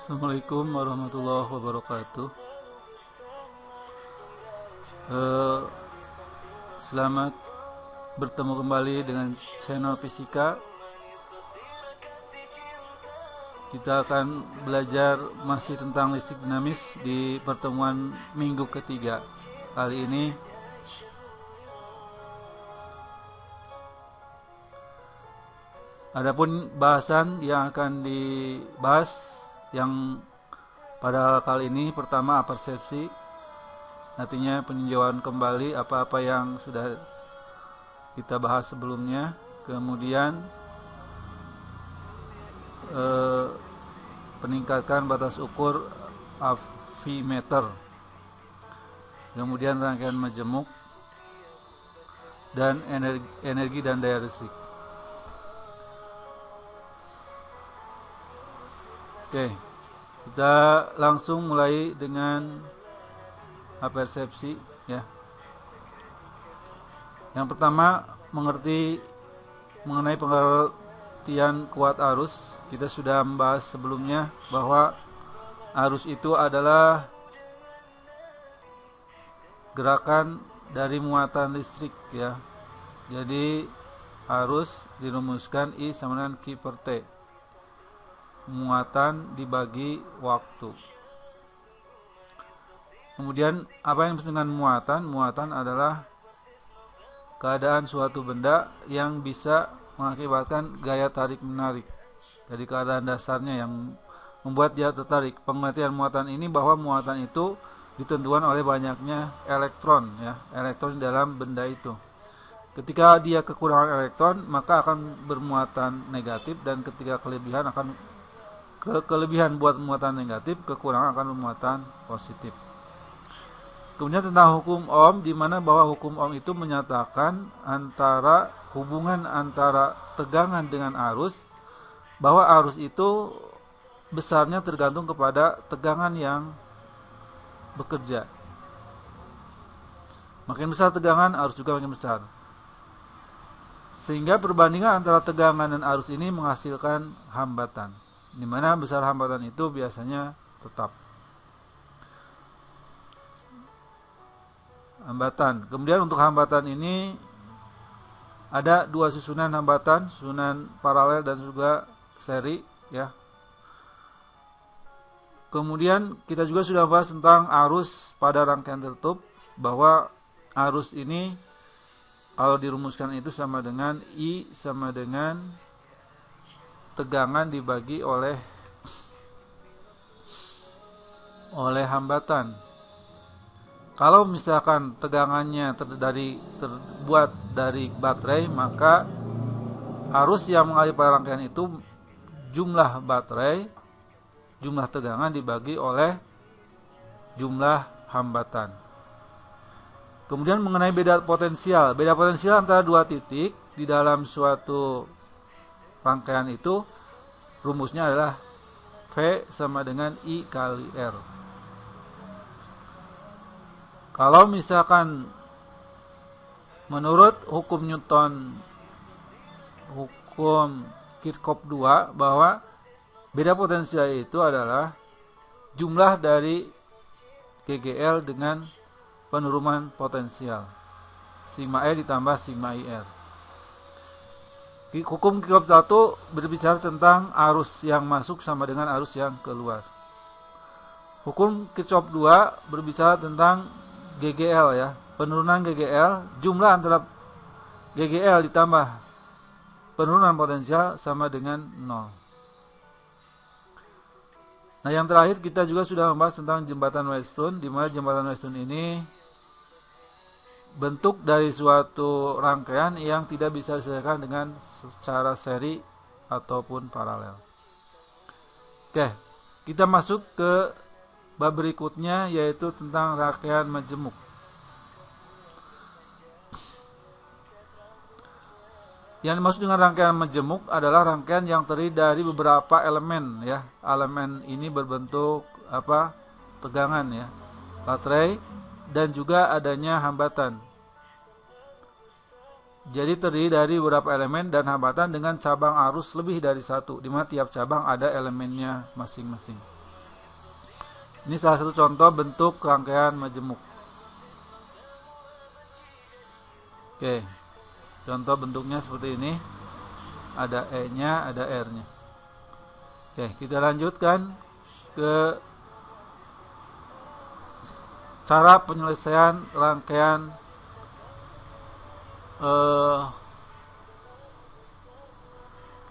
Assalamualaikum warahmatullahi wabarakatuh. Eh, Selamat bertemu kembali dengan channel Fisika. Kita akan belajar masih tentang listrik dinamis di pertemuan minggu ketiga. Kali ini adapun bahasan yang akan dibahas yang pada kali ini pertama persepsi, artinya peninjauan kembali apa-apa yang sudah kita bahas sebelumnya. Kemudian peningkatan batas ukur amfimeter, kemudian rangkaian majemuk, dan energi dan daya listrik. Oke, kita langsung mulai dengan persepsi ya. Yang pertama, mengerti mengenai pengertian kuat arus. Kita sudah membahas sebelumnya bahwa arus itu adalah gerakan dari muatan listrik ya. Jadi arus dirumuskan I sama dengan Q per T. Muatan dibagi waktu. Kemudian apa yang disebut dengan muatan? Muatan adalah keadaan suatu benda yang bisa mengakibatkan gaya tarik menarik. Jadi keadaan dasarnya yang membuat dia tertarik. Pengertian muatan ini bahwa muatan itu ditentukan oleh banyaknya elektron ya, elektron di dalam benda itu. Ketika dia kekurangan elektron, maka akan bermuatan negatif, dan ketika kelebihan buat muatan negatif, kekurangan akan bermuatan positif. Kemudian tentang hukum Ohm, di mana bahwa hukum Ohm itu menyatakan hubungan antara tegangan dengan arus, bahwa arus itu besarnya tergantung kepada tegangan yang bekerja. Makin besar tegangan, arus juga makin besar. Sehingga perbandingan antara tegangan dan arus ini menghasilkan hambatan, di mana besar hambatan itu biasanya tetap. Hambatan. Kemudian untuk hambatan ini ada dua susunan hambatan, susunan paralel dan juga seri ya. Kemudian kita juga sudah bahas tentang arus pada rangkaian tertutup, bahwa arus ini kalau dirumuskan itu sama dengan I sama dengan tegangan dibagi oleh hambatan. Kalau misalkan tegangannya terbuat dari baterai, maka arus yang mengalir pada rangkaian itu jumlah baterai, jumlah tegangan dibagi oleh jumlah hambatan. Kemudian mengenai beda potensial antara dua titik di dalam suatu rangkaian itu, rumusnya adalah V sama dengan I kali R. Kalau misalkan menurut hukum Newton, hukum Kirchhoff 2, bahwa beda potensial itu adalah jumlah dari GGL dengan penurunan potensial, sigma E ditambah sigma IR. Hukum Kirchhoff 1 berbicara tentang arus yang masuk sama dengan arus yang keluar. Hukum Kirchhoff 2 berbicara tentang GGL ya, penurunan GGL, jumlah antara GGL ditambah penurunan potensial sama dengan 0. Nah, yang terakhir kita juga sudah membahas tentang jembatan Wheatstone, di mana jembatan Wheatstone ini bentuk dari suatu rangkaian yang tidak bisa diselesaikan dengan secara seri ataupun paralel. Oke, kita masuk ke bab berikutnya, yaitu tentang rangkaian majemuk. Yang dimaksud dengan rangkaian majemuk adalah rangkaian yang terdiri dari beberapa elemen ya. Elemen ini berbentuk tegangan ya, baterai, dan juga adanya hambatan. Jadi terdiri dari beberapa elemen dan hambatan dengan cabang arus lebih dari satu, di mana tiap cabang ada elemennya masing-masing. Ini salah satu contoh bentuk rangkaian majemuk. Oke, contoh bentuknya seperti ini. Ada E-nya, ada R-nya. Oke, kita lanjutkan ke cara penyelesaian rangkaian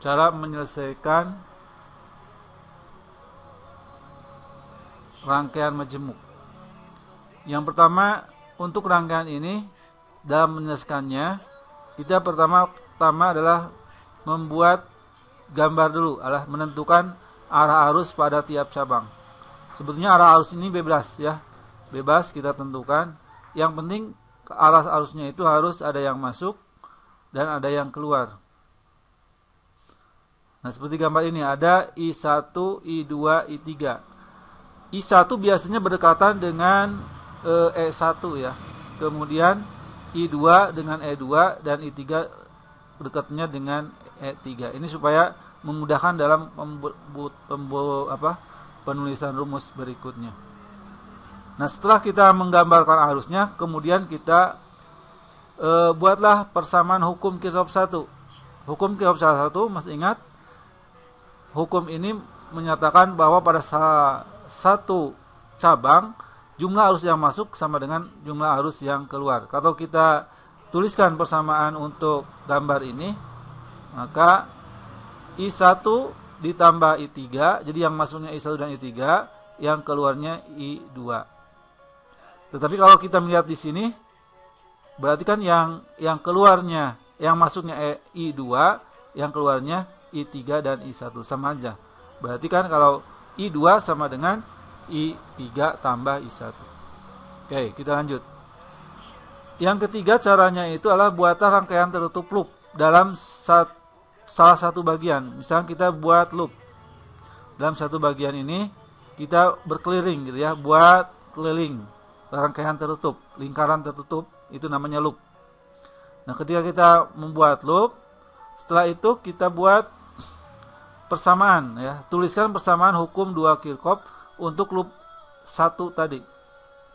cara menyelesaikan rangkaian majemuk. Yang pertama, untuk rangkaian ini dalam menyelesaikannya, kita pertama adalah membuat gambar dulu, adalah menentukan arah arus pada tiap cabang. Sebetulnya arah arus ini bebas ya, bebas kita tentukan. Yang penting arah arusnya itu harus ada yang masuk dan ada yang keluar. Nah, seperti gambar ini ada I1, I2, I3. I1 biasanya berdekatan dengan E1 ya. Kemudian I2 dengan E2 dan I3 dekatnya dengan E3. Ini supaya memudahkan dalam penulisan rumus berikutnya. Nah, setelah kita menggambarkan arusnya, kemudian kita buatlah persamaan hukum Kirchhoff 1. Hukum Kirchhoff 1 masih ingat? Hukum ini menyatakan bahwa pada satu cabang jumlah arus yang masuk sama dengan jumlah arus yang keluar. Kalau kita tuliskan persamaan untuk gambar ini, maka I1 ditambah I3, jadi yang masuknya I1 dan I3, yang keluarnya I2. Tetapi kalau kita melihat di sini, berarti kan yang keluarnya, yang masuknya I2, yang keluarnya I3 dan I1 sama aja. Berarti kan kalau I2 sama dengan I3 tambah I1. Oke, kita lanjut. Yang ketiga caranya itu adalah buatlah rangkaian tertutup loop dalam salah satu bagian. Misalnya kita buat loop. Dalam satu bagian ini kita berkeliling gitu ya, buat keliling rangkaian tertutup, lingkaran tertutup, itu namanya loop. Nah, ketika kita membuat loop, setelah itu kita buat persamaan ya. Tuliskan persamaan hukum 2 Kirchhoff untuk loop 1 tadi.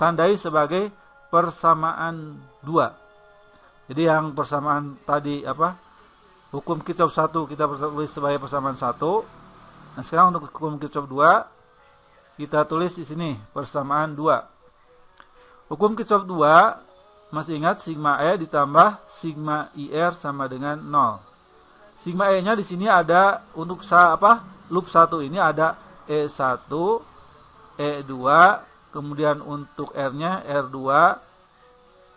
Tandai sebagai persamaan 2. Jadi yang persamaan tadi hukum Kirchhoff 1 kita tulis sebagai persamaan 1. Nah, sekarang untuk hukum Kirchhoff 2 kita tulis di sini persamaan 2. Hukum Kirchhoff 2 masih ingat sigma E ditambah sigma IR sama dengan 0. Sigma E-nya di sini ada untuk loop 1 ini ada E1, E2, kemudian untuk R-nya R2,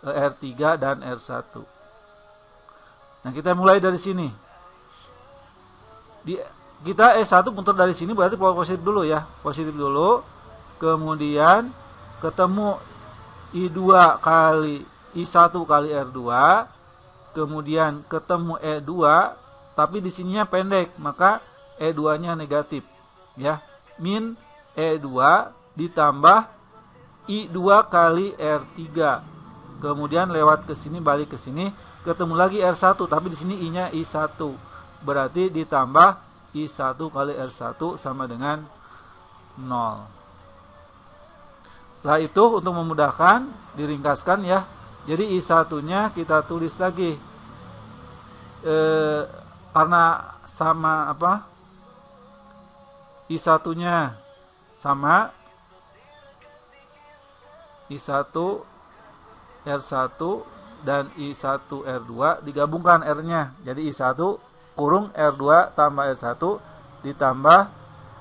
R3 dan R1. Nah, kita mulai dari sini. Kita E1 putar dari sini berarti positif dulu ya. Positif dulu. Kemudian ketemu I2 kali I1 kali R2. Kemudian ketemu E2, tapi di sininya pendek, maka E2-nya negatif. Ya. Min E2 ditambah I2 kali R3. Kemudian lewat ke sini, balik ke sini, ketemu lagi R1, tapi di sini I-nya I1. Berarti ditambah I1 kali R1 sama dengan 0. Setelah itu untuk memudahkan diringkaskan ya. Jadi I1-nya kita tulis lagi. Karena sama I1-nya sama I1 R1 dan I1 R2 digabungkan R-nya. Jadi I1 kurung R2 tambah R1 ditambah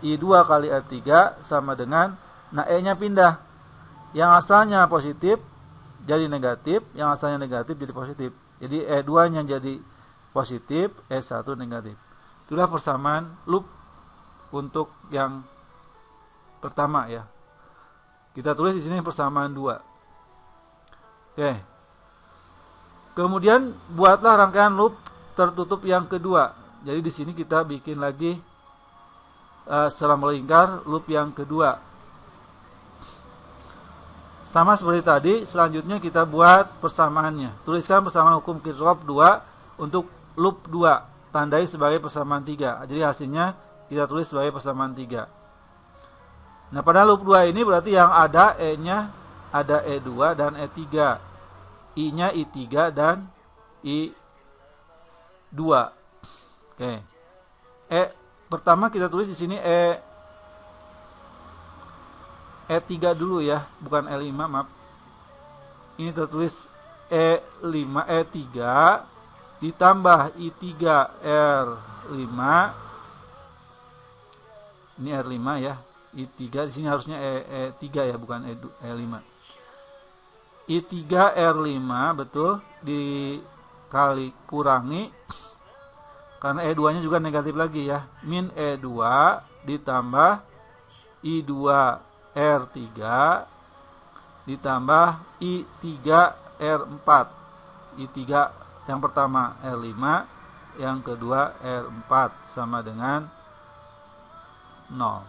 I2 kali R3 sama dengan, nah E-nya pindah. Yang asalnya positif jadi negatif, yang asalnya negatif jadi positif. Jadi E2-nya jadi positif, E1 negatif. Itulah persamaan loop untuk yang pertama ya. Kita tulis di sini persamaan 2. Oke. Kemudian buatlah rangkaian loop tertutup yang kedua. Jadi di sini kita bikin lagi setelah melingkar loop yang kedua. Sama seperti tadi, selanjutnya kita buat persamaannya. Tuliskan persamaan hukum Kirchhoff 2 untuk loop 2, tandai sebagai persamaan 3. Jadi hasilnya kita tulis sebagai persamaan 3. Nah, pada loop 2 ini berarti yang ada E-nya ada E2 dan E3. I-nya I3 dan I2. Oke. Pertama kita tulis di sini E3 dulu ya, bukan E5, maaf. Ini tertulis E3 ditambah I3 R5. Ini R5 ya. I3 di sini harusnya E3 ya, bukan E5. I3 R5 betul, dikali kurangi karena E2-nya juga negatif lagi ya. Min E2 ditambah I2 R3 ditambah I3 R4. I3 yang pertama R5, yang kedua R4 sama dengan 0.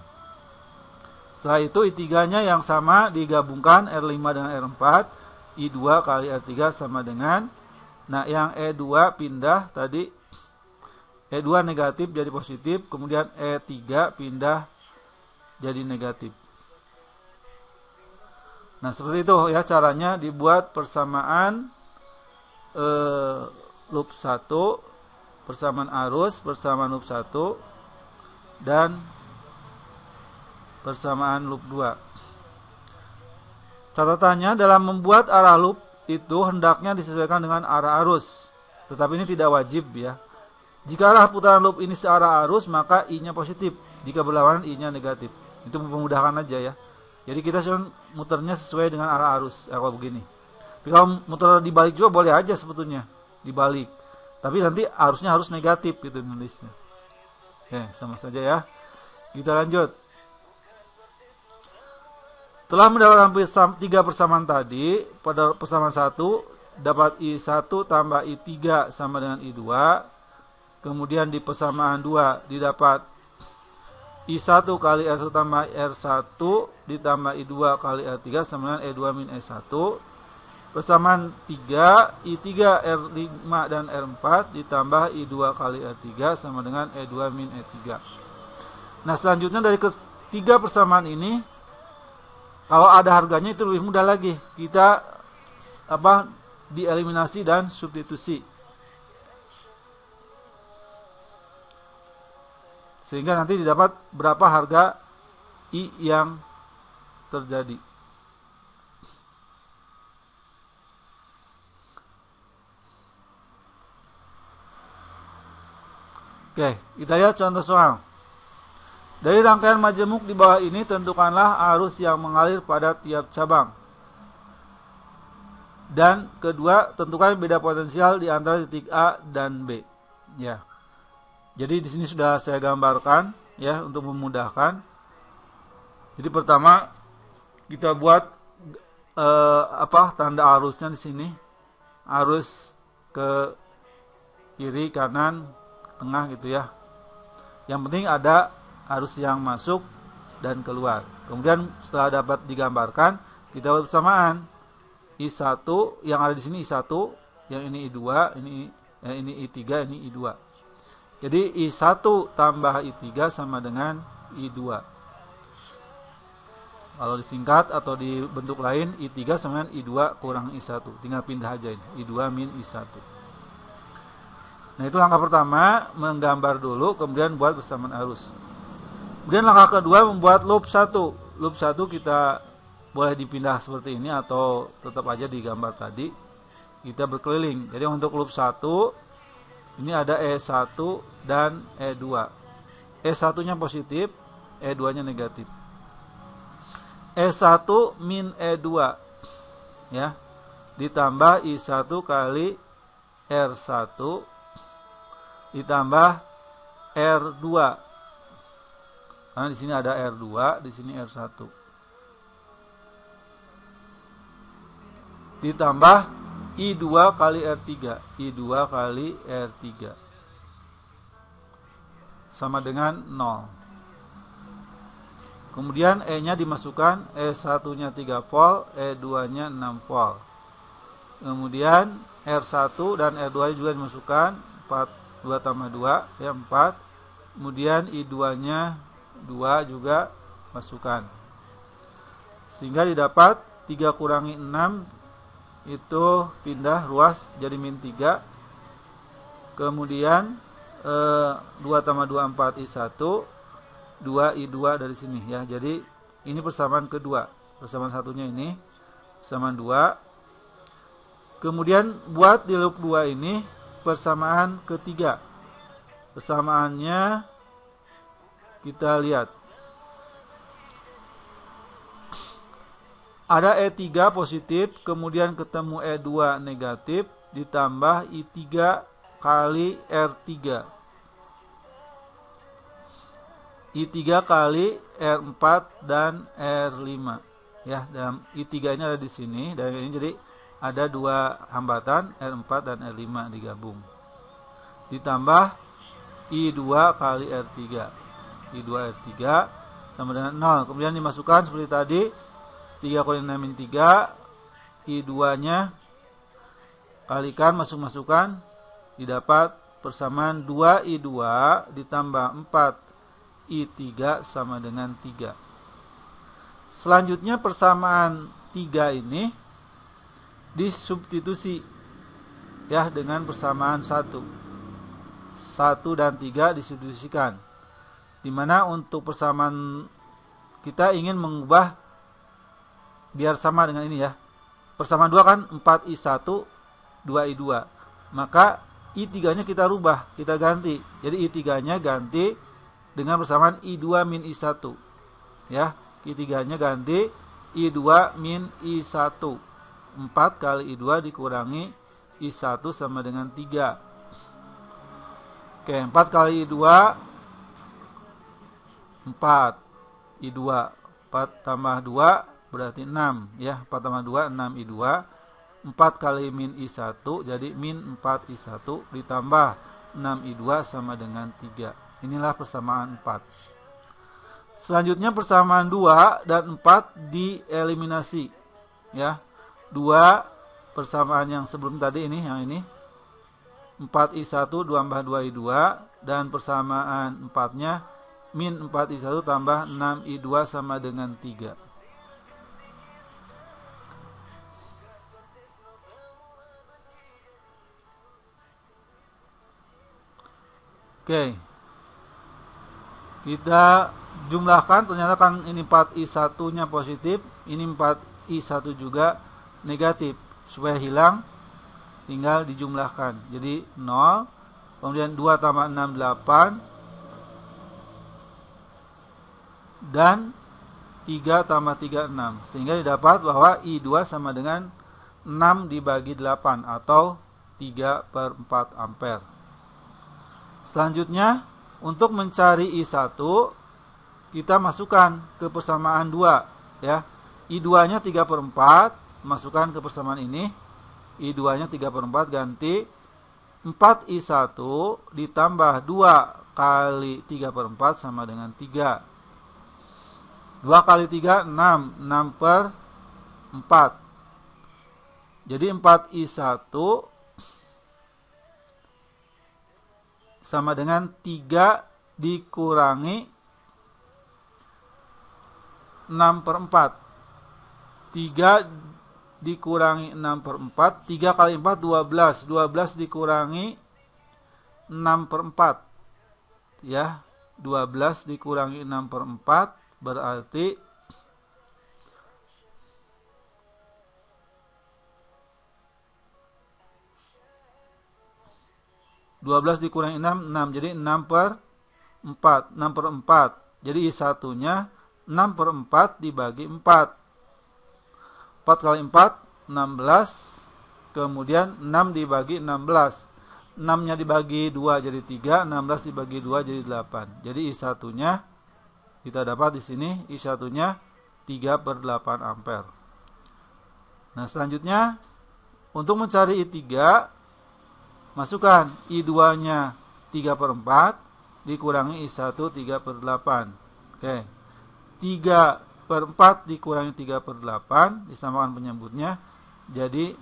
Setelah itu I3-nya yang sama digabungkan R5 dengan R4, I2 kali R3 sama dengan, nah yang E2 pindah tadi, E2 negatif jadi positif, kemudian E3 pindah jadi negatif. Nah, seperti itu ya caranya dibuat persamaan loop 1, persamaan arus, persamaan loop 1, dan persamaan loop 2. Catatannya, dalam membuat arah loop itu hendaknya disesuaikan dengan arah arus. Tetapi ini tidak wajib ya. Jika arah putaran loop ini searah arus, maka I-nya positif. Jika berlawanan, I-nya negatif. Itu memudahkan aja ya. Jadi kita cuma muternya sesuai dengan arah arus. Kalau begini. Tapi kalau muter dibalik juga boleh aja sebetulnya. Dibalik. Tapi nanti arusnya harus negatif gitu nulisnya. Oke, sama saja ya. Kita lanjut. Setelah mendapatkan 3 persamaan tadi, pada persamaan 1 dapat I1 tambah I3 sama dengan I2. Kemudian di persamaan 2 didapat I1 kali R1 tambah R1 ditambah I2 kali R3 sama dengan E2 min E1. Persamaan 3, I3 R5 dan R4 ditambah I2 kali R3 sama dengan E2 min E3. Nah, selanjutnya dari ketiga persamaan ini, kalau ada harganya itu lebih mudah lagi. Kita dieliminasi dan substitusi. Sehingga nanti didapat berapa harga I yang terjadi. Oke, kita lihat contoh soal. Dari rangkaian majemuk di bawah ini, tentukanlah arus yang mengalir pada tiap cabang. Dan kedua, tentukan beda potensial di antara titik A dan B. Ya. Jadi di sini sudah saya gambarkan ya untuk memudahkan. Jadi pertama kita buat tanda arusnya di sini. Arus ke kiri, kanan, tengah gitu ya. Yang penting ada arus yang masuk dan keluar. Kemudian setelah dapat digambarkan, kita buat persamaan. I1 yang ada di sini I1, yang ini I2, ini I3, ini I2. Jadi I1 tambah I3 sama dengan I2. Kalau disingkat atau dibentuk lain, I3 sama dengan I2 kurang I1. Tinggal pindah aja ini, I2 min I1. Nah, itu langkah pertama, menggambar dulu, kemudian buat persamaan arus. Kemudian langkah kedua, membuat loop 1. Loop 1 kita boleh dipindah seperti ini atau tetap aja digambar tadi. Kita berkeliling. Jadi untuk loop 1, ini ada E1 dan E2. E1-nya positif, E2-nya negatif. E1 min E2 ya. Ditambah I1 kali R1 ditambah R2. Karena di sini ada R2, di sini R1. Ditambah I2 kali R3. I2 kali R3. Sama dengan 0. Kemudian E-nya dimasukkan, E1-nya 3 volt, E2-nya 6 volt. Kemudian R1 dan R2 juga dimasukkan, 2 tambah 2, ya 4. Kemudian I2-nya 2 juga masukkan. Sehingga didapat 3 kurangi 6 itu pindah ruas jadi min 3. Kemudian 2 tambah 2 4 I1, 2 I2 dari sini ya. Jadi ini persamaan kedua. Persamaan satunya ini persamaan 2. Kemudian buat di loop 2 ini persamaan ketiga. Persamaannya kita lihat. Ada E3 positif, kemudian ketemu E2 negatif, ditambah I3 kali R3. I3 kali R4 dan R5. Ya, dalam I3 ini ada di sini, dan ini jadi ada 2 hambatan, R4 dan R5 digabung. Ditambah I2 kali R3. I2 R3 sama dengan 0. Kemudian dimasukkan seperti tadi, 3 kali 6 min 3, I2-nya kalikan, masuk-masukkan, didapat persamaan 2 I2 ditambah 4 I3 sama dengan 3. Selanjutnya persamaan 3 ini disubstitusi ya dengan persamaan 1. 1 dan 3 disubstitusikan. Dimana untuk persamaan kita ingin mengubah biar sama dengan ini ya. Persamaan 2 kan 4I1, 2I2. Maka I3-nya kita rubah, kita ganti. Jadi I3-nya ganti dengan persamaan I2 min I1. Ya, I3-nya ganti I2 min I1. 4 kali I2 dikurangi I1 sama dengan 3. Oke, 4 kali I2 4 I2. 4 tambah 2 berarti 6 ya. 4 tambah 2 6 I2. 4 kali min I1 jadi min 4 I1 ditambah 6 I2 sama dengan 3. Inilah persamaan 4. Selanjutnya persamaan 2 dan 4 dieliminasi ya. 2 persamaan yang sebelum tadi ini, yang ini 4I1 tambah 2I2, dan persamaan 4-nya min 4I1 tambah 6I2 sama dengan 3. Oke. Kita jumlahkan, ternyata kan ini 4I1-nya positif, ini 4I1 juga negatif. Supaya hilang, tinggal dijumlahkan. Jadi 0, kemudian 2 tambah 6, 8, dan 3 tambah 3, 6. Sehingga didapat bahwa I2 sama dengan 6 dibagi 8, atau 3/4 ampere. Selanjutnya, untuk mencari I1, kita masukkan ke persamaan 2. Ya. I2-nya 3/4, masukkan ke persamaan ini. I2-nya 3/4 ganti 4I1 ditambah 2 kali 3/4 sama dengan 3. 2 kali 3, 6. 6/4. Jadi 4I1 sama dengan 3 dikurangi 6/4. 3 dikurangi 6/4. 3 kali 4, 12. 12 dikurangi 6/4. Ya, 12 dikurangi 6/4 berarti 12 dikurangi 6, 6. Jadi 6/4. 6/4. Jadi I1-nya 6/4 dibagi 4. 4 kali 4, 16. Kemudian 6 dibagi 16. 6-nya dibagi 2 jadi 3. 16 dibagi 2 jadi 8. Jadi I1-nya kita dapat di sini. I1-nya 3/8 ampere. Nah, selanjutnya untuk mencari I3, masukkan I2-nya 3/4 dikurangi I1 3/8. Oke. 3/4 dikurangi 3/8 disamakan penyebutnya. Jadi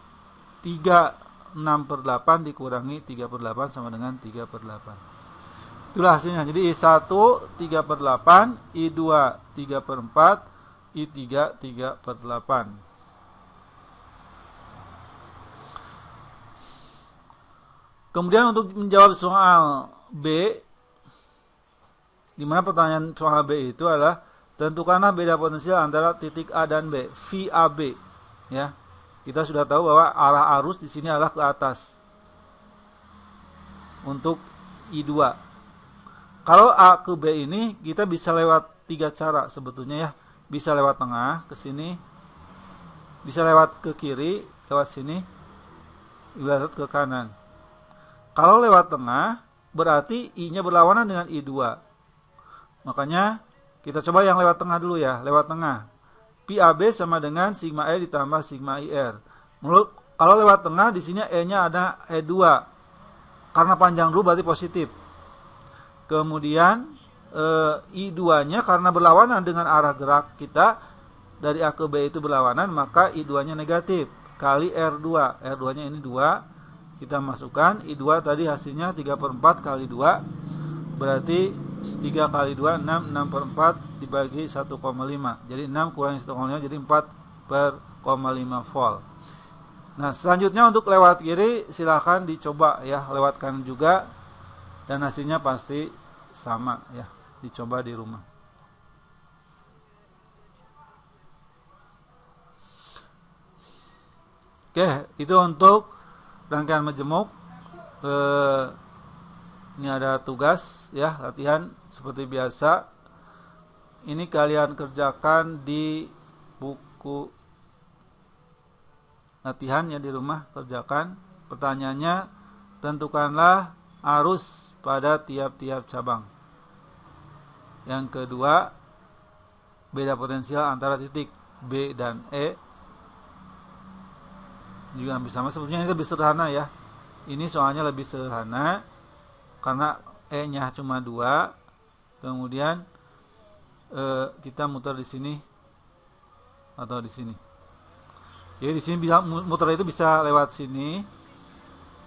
3 6/8 dikurangi 3/8 sama dengan 3/8. Itulah hasilnya. Jadi I1 3/8, I2 3/4, I3 3/8. Kemudian untuk menjawab soal B, di mana pertanyaan soal B itu adalah tentukanlah beda potensial antara titik A dan B, VAB. Ya, kita sudah tahu bahwa arah arus di sini adalah ke atas. Untuk I2. Kalau A ke B ini kita bisa lewat 3 cara sebetulnya ya. Bisa lewat tengah ke sini, bisa lewat ke kiri, lewat sini, lewat ke kanan. Kalau lewat tengah berarti I-nya berlawanan dengan I2. Makanya kita coba yang lewat tengah dulu ya, lewat tengah. PAB sama dengan sigma E ditambah sigma IR. Kalau lewat tengah di sini E-nya ada E2. Karena panjang dulu berarti positif. Kemudian I2-nya karena berlawanan dengan arah gerak kita dari A ke B itu berlawanan, maka I2-nya negatif kali R2. R2-nya ini 2. Kita masukkan I2 tadi hasilnya 3/4 kali 2. Berarti 3 kali 2 6, 6/4 dibagi 1,5. Jadi 6 kurangi 1,5 jadi 4/5 volt. Nah, selanjutnya untuk lewat kiri silahkan dicoba ya, lewat kanan juga, dan hasilnya pasti sama ya, dicoba di rumah. Oke, itu untuk rangkaian majemuk. Ini ada tugas ya, latihan seperti biasa. Ini kalian kerjakan di buku latihan ya, di rumah kerjakan. Pertanyaannya, tentukanlah arus pada tiap-tiap cabang. Yang kedua, beda potensial antara titik B dan E. Juga hampir sama, sebetulnya ini lebih sederhana ya. Ini soalnya lebih sederhana karena E-nya cuma 2. Kemudian kita muter di sini atau di sini. Jadi di sini bisa muter itu bisa lewat sini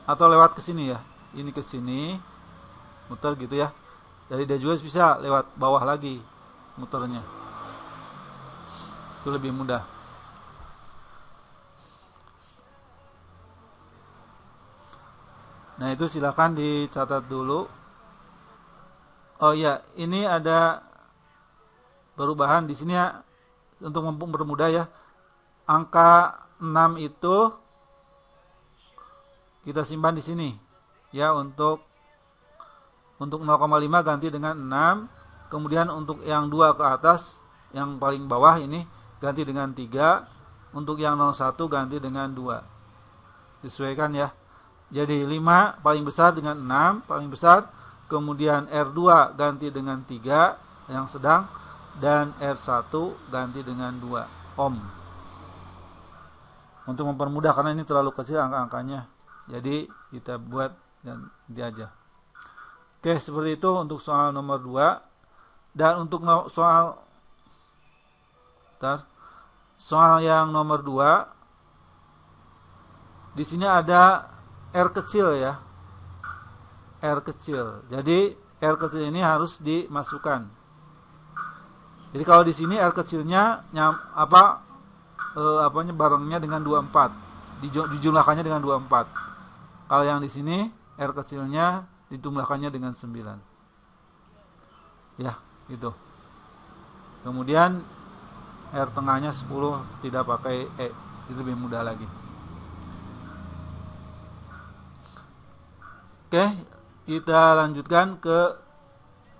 atau lewat ke sini ya. Ini ke sini muter gitu ya. Dari dia juga bisa lewat bawah lagi muternya. Itu lebih mudah. Nah, itu silakan dicatat dulu. Oh ya, ini ada perubahan di sini ya, untuk mempermudah ya. Angka 6 itu kita simpan di sini ya, untuk 0,5 ganti dengan 6. Kemudian untuk yang 2 ke atas, yang paling bawah ini ganti dengan 3. Untuk yang 01 ganti dengan 2. Disesuaikan ya. Jadi 5 paling besar dengan 6 paling besar. Kemudian R2 ganti dengan 3 yang sedang, dan R1 ganti dengan 2 ohm. Untuk mempermudah karena ini terlalu kecil angka-angkanya, jadi kita buat dan ini aja. Oke, seperti itu untuk soal nomor 2. Dan untuk soal yang nomor 2, di sini ada R kecil ya, R kecil. Jadi R kecil ini harus dimasukkan. Jadi kalau di sini R kecilnya barengnya dengan 24, dijumlahkannya dengan 24. Kalau yang di sini R kecilnya dijumlahkannya dengan 9. Ya, gitu. Kemudian R tengahnya 10 tidak pakai E, itu lebih mudah lagi. Oke, kita lanjutkan ke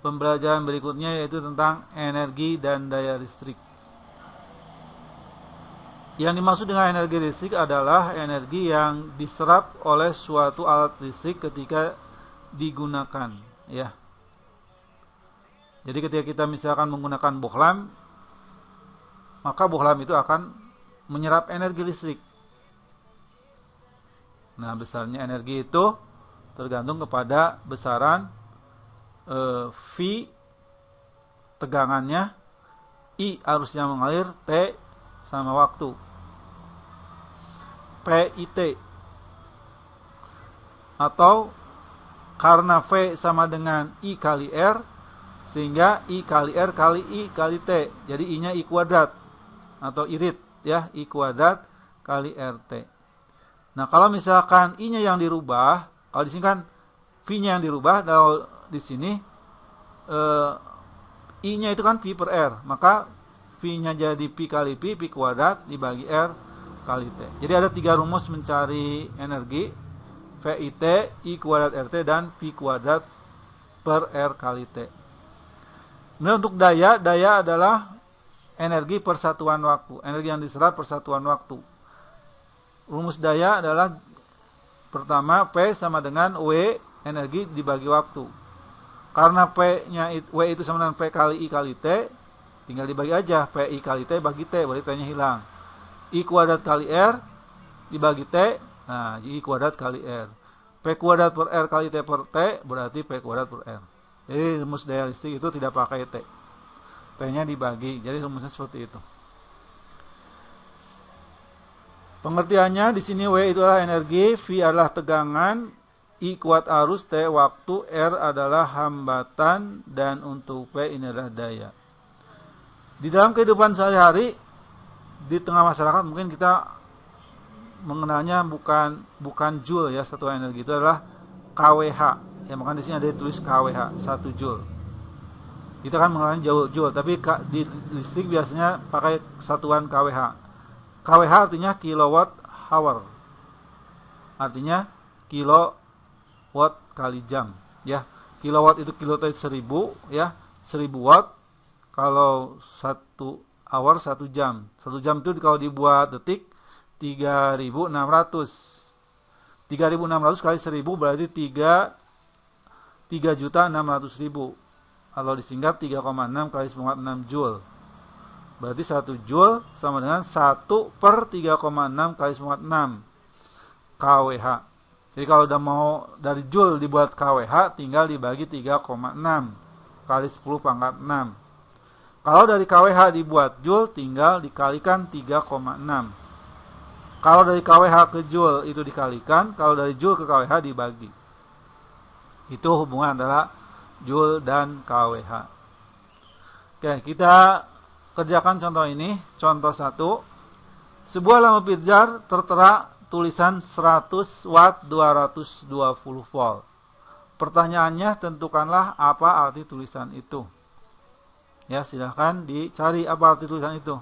pembelajaran berikutnya, yaitu tentang energi dan daya listrik. Yang dimaksud dengan energi listrik adalah energi yang diserap oleh suatu alat listrik ketika digunakan, ya. Jadi ketika kita misalkan menggunakan bohlam, maka bohlam itu akan menyerap energi listrik. Nah, besarnya energi itu tergantung kepada besaran V, tegangannya, I arusnya mengalir, T sama waktu, PIT. Atau karena V sama dengan I kali R, sehingga I kali R kali I kali T, jadi I nya I kuadrat. atau irit ya, I kuadrat kali RT. Nah, kalau misalkan I-nya yang dirubah, kalau di sini kan V-nya yang dirubah, kalau di sini I-nya itu kan Pi per R, maka V-nya jadi Pi kali Pi kuadrat dibagi R kali T. Jadi ada 3 rumus mencari energi, VIT, I kuadrat RT, dan Pi kuadrat per R kali T. Kemudian untuk daya adalah energi per satuan waktu, energi yang diserap per satuan waktu. Rumus daya adalah pertama P sama dengan W, energi dibagi waktu. Karena P-nya W itu sama dengan P kali I kali T, tinggal dibagi aja, PI kali T bagi T, berarti T-nya hilang. I kuadrat kali R dibagi T, nah I kuadrat kali R. P kuadrat per R kali T per T, berarti P kuadrat per R. Jadi rumus daya listrik itu tidak pakai T. T-nya dibagi, jadi rumusnya seperti itu. Pengertiannya di sini W itu adalah energi, V adalah tegangan, I kuat arus, T waktu, R adalah hambatan, dan untuk P ini adalah daya. Di dalam kehidupan sehari-hari di tengah masyarakat mungkin kita mengenalnya bukan joule ya, satuan energi itu adalah kWh. Ya, makanya di sini ada tulis kWh, 1 joule. Kita kan mengenalnya joule, tapi di listrik biasanya pakai satuan kWh. kWh artinya kilowatt hour. Artinya kilowatt kali jam, ya. Kilowatt itu kilowatt 1000 ya, 1000 watt. Kalau 1 hour 1 jam. 1 jam itu kalau dibuat detik 3.600. 3.600 kali 1000 berarti 3.600.000. Kalau disingkat 3,6 kali 9,6 joule. Berarti 1 joule sama dengan 1 per 3,6 kali 9,6 kWh. Jadi kalau udah mau dari joule dibuat kWh, tinggal dibagi 3,6 kali 10 pangkat 6. Kalau dari kWh dibuat joule, tinggal dikalikan 3,6. Kalau dari kWh ke joule itu dikalikan, kalau dari joule ke kWh dibagi. Itu hubungan antara joule dan kWh. Oke, kita kerjakan contoh ini. Contoh 1. Sebuah lampu pijar tertera tulisan 100 watt 220 volt. Pertanyaannya, tentukanlah apa arti tulisan itu. Ya, silahkan dicari apa arti tulisan itu.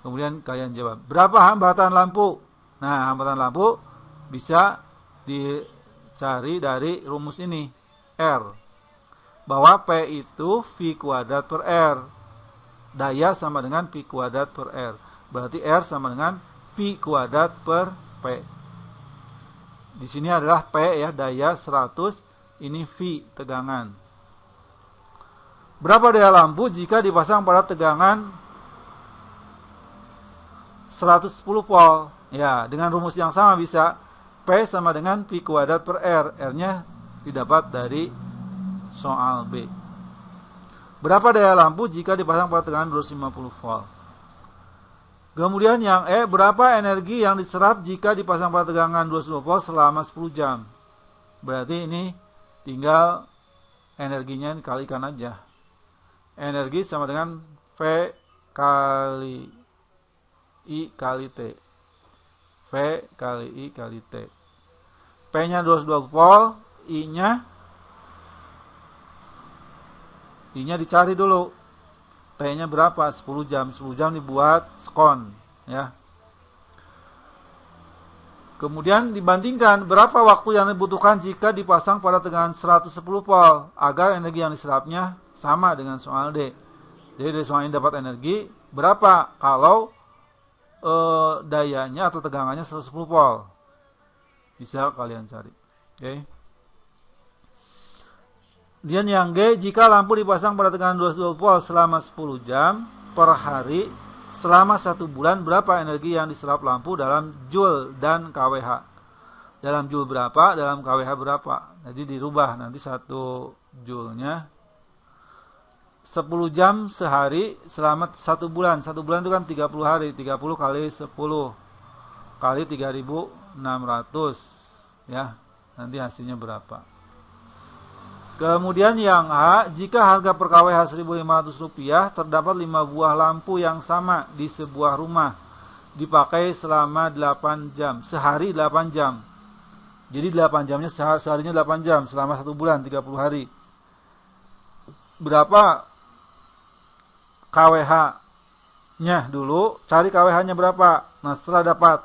Kemudian kalian jawab. Berapa hambatan lampu? Nah, hambatan lampu bisa dicari dari rumus ini. R. Bahwa P itu V kuadrat per R. Daya sama dengan P kuadrat per R. Berarti R sama dengan P kuadrat per P. Di sini adalah P ya, daya 100. Ini V, tegangan. Berapa daya lampu jika dipasang pada tegangan 110 volt? Ya, dengan rumus yang sama bisa P sama dengan P kuadrat per R. R-nya didapat dari soal B. Berapa daya lampu jika dipasang pada tegangan 250 volt? Kemudian yang E, berapa energi yang diserap jika dipasang pada tegangan 220 volt selama 10 jam? Berarti ini tinggal energinya dikalikan aja. Energi sama dengan V kali I kali T. V kali I kali T. P-nya 220 volt, I-nya dicari dulu. T-nya berapa? 10 jam. 10 jam dibuat sekon, ya. Kemudian dibandingkan berapa waktu yang dibutuhkan jika dipasang pada tegangan 110 volt agar energi yang diserapnya sama dengan soal D. Jadi dari soal ini dapat energi berapa kalau dayanya atau tegangannya 110 volt. Bisa kalian cari. Oke. Kemudian yang G, jika lampu dipasang pada tegangan 220 volt selama 10 jam per hari selama 1 bulan, berapa energi yang diserap lampu dalam joule dan kWh? Dalam joule berapa, dalam kWh berapa? Jadi dirubah nanti 1 joule-nya 10 jam sehari selama 1 bulan. 1 bulan itu kan 30 hari. 30 kali 10 kali 3.600. Ya, nanti hasilnya berapa? Kemudian yang A, jika harga per kWh Rp1.500 terdapat 5 buah lampu yang sama di sebuah rumah dipakai selama 8 jam, sehari 8 jam. Jadi 8 jamnya seharinya 8 jam selama 1 bulan 30 hari. Berapa kWh-nya dulu, cari kWh-nya berapa. Nah, setelah dapat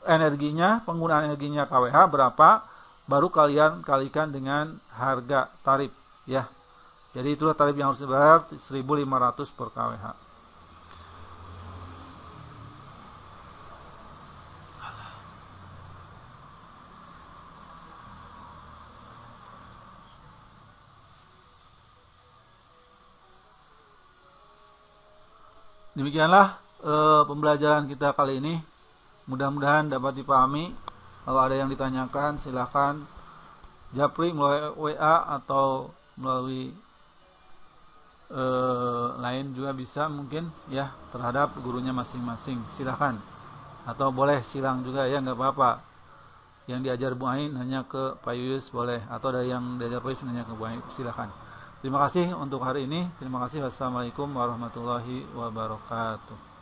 energinya, penggunaan energinya kWh berapa, baru kalian kalikan dengan harga tarif ya. Jadi itulah tarif yang harus dibayar, 1.500 per kWh. Demikianlah pembelajaran kita kali ini. Mudah-mudahan dapat dipahami. Kalau ada yang ditanyakan silakan japri melalui WA atau melalui lain juga bisa mungkin ya, terhadap gurunya masing-masing. Silakan. Atau boleh silang juga ya, nggak apa-apa. Yang diajar Bu Ain hanya ke Pak Yuyus boleh, atau ada yang diajar Pak Yuyus hanya ke Bu Ain, silakan. Terima kasih untuk hari ini. Terima kasih. Wassalamualaikum warahmatullahi wabarakatuh.